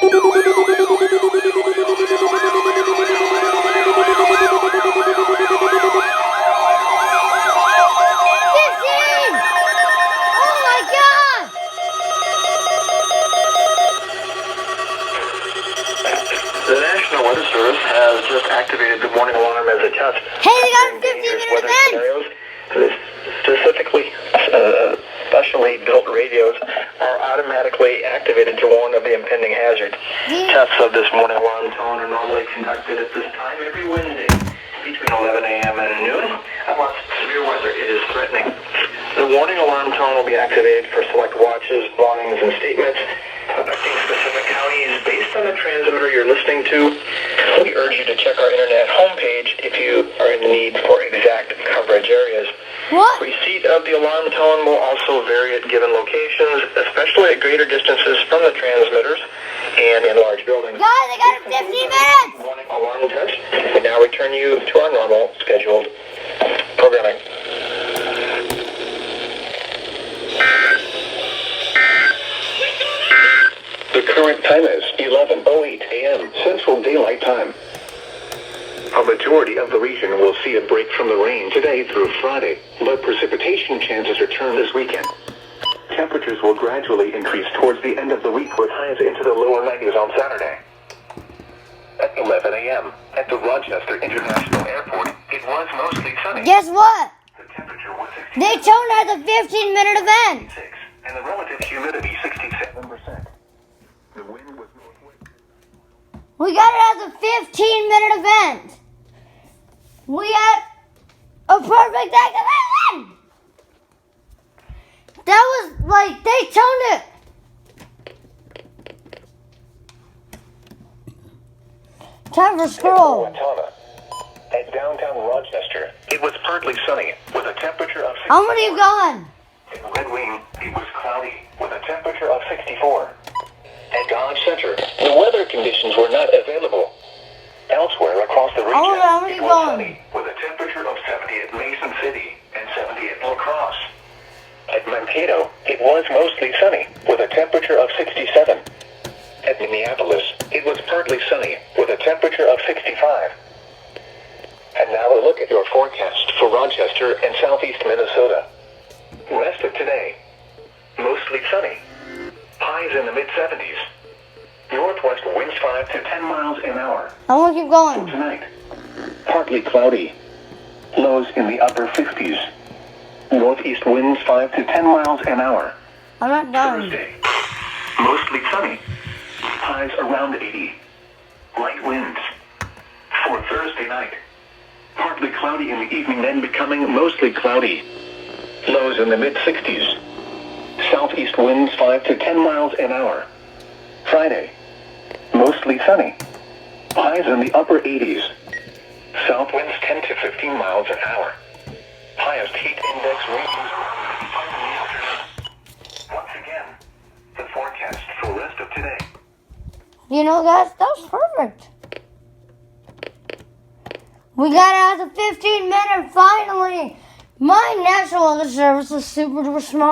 The National Weather Service has just activated the warning alarm as a test. Hey, they got a 15-minute event! Specifically, specially built radios are automatically activated to warn of the impending hazard. Tests of this warning alarm tone are normally conducted at this time every Wednesday between 11 a.m. and noon, unless severe weather is threatening. The warning alarm tone will be activated for select watches, warnings, and statements affecting specific counties based on the transmitter you're listening to. We urge you to check our internet homepage if you are in need for exact coverage areas. What? Receipt of the alarm tone will also vary at given locations, especially at greater distances from the transmitters and in large buildings. Guys, I got a 15 minutes! Warning alarm test. We now return you to our normal scheduled programming. The current time is 11:08 a.m. Central Daylight Time. A majority of the region will see a break from the rain today through Friday, but precipitation chances return this weekend. Temperatures will gradually increase towards the end of the week with highs into the lower 90s on Saturday. At 11 a.m. at the Rochester International Airport, it was mostly sunny. Guess what? The temperature was 66, Daytona has a 15-minute event! and the relative humidity 67%. The wind was northwest. We got it as a 15-minute event! We had a perfect activation! That was like Daytona. Time for scroll. At downtown Rochester, it was partly sunny with a temperature of 60. How many have gone? In Red Wing, it was cloudy with a temperature of 64. At Dodge Center, the weather conditions were not available. Elsewhere across the region, how many it was gone? sunny with a temperature of 70 at Mason City and 70 at La Crosse. At Mankato, it was mostly sunny with a temperature of 67. At Minneapolis, it was partly sunny with a temperature of 65. And now a look at your forecast for Rochester and southeast Minnesota. Rest of today, mostly sunny. Highs in the mid-70s. Northwest winds 5 to 10 miles an hour. I want to keep going. Tonight, partly cloudy. Lows in the upper 50s. Northeast winds 5 to 10 miles an hour. I'm not done. Thursday, mostly sunny. Highs around 80. Light winds. For Thursday night, partly cloudy in the evening, then becoming mostly cloudy. Lows in the mid-60s. Southeast winds 5 to 10 miles an hour. Friday, mostly sunny. Highs in the upper 80s. South winds 10 to 15 miles an hour. Highest heat index readings around 95 in the afternoon. Once again, the forecast for the rest of today. You know, guys, that was perfect. We got it as a 15-minute finally. My National Weather Service is super duper smart.